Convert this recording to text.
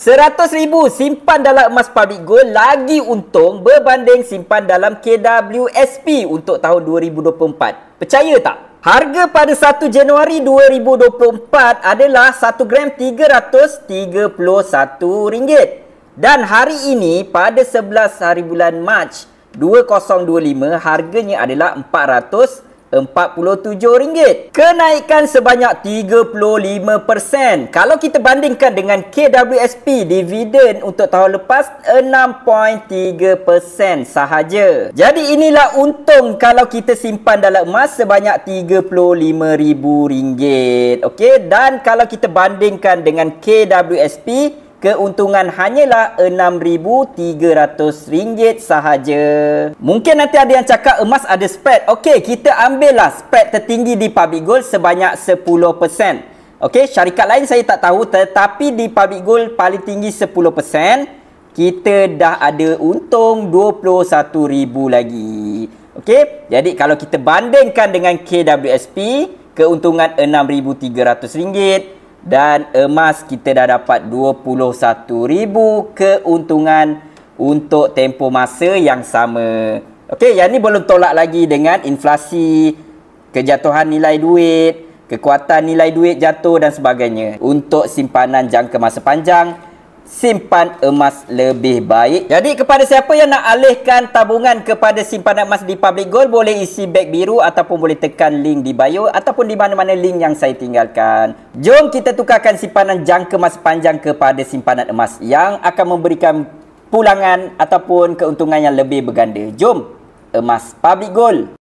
100,000 simpan dalam emas Public Gold lagi untung berbanding simpan dalam KWSP untuk tahun 2024. Percaya tak? Harga pada 1 Januari 2024 adalah 1 gram RM331. Dan hari ini pada 11 hari bulan Mac 2025 harganya adalah RM447. Kenaikan sebanyak 35%. Kalau kita bandingkan dengan KWSP, dividen untuk tahun lepas 6.3% sahaja. Jadi inilah untung kalau kita simpan dalam emas sebanyak RM35,000. Okey, dan kalau kita bandingkan dengan KWSP, keuntungan hanyalah RM6,300 sahaja. Mungkin nanti ada yang cakap emas ada spread. Okey, kita ambillah spread tertinggi di Public Gold sebanyak 10%. Okey, syarikat lain saya tak tahu, tetapi di Public Gold paling tinggi 10%. Kita dah ada untung RM21,000 lagi. Okey, jadi kalau kita bandingkan dengan KWSP, keuntungan RM6,300. Dan emas kita dah dapat RM21,000 keuntungan untuk tempoh masa yang sama. Okey, yang ni belum tolak lagi dengan inflasi, kejatuhan nilai duit, kekuatan nilai duit jatuh dan sebagainya. Untuk simpanan jangka masa panjang, simpan emas lebih baik. Jadi kepada siapa yang nak alihkan tabungan kepada simpanan emas di Public Gold, boleh isi beg biru ataupun boleh tekan link di bio ataupun di mana-mana link yang saya tinggalkan. Jom kita tukarkan simpanan jangka masa panjang kepada simpanan emas yang akan memberikan pulangan ataupun keuntungan yang lebih berganda. Jom, emas Public Gold.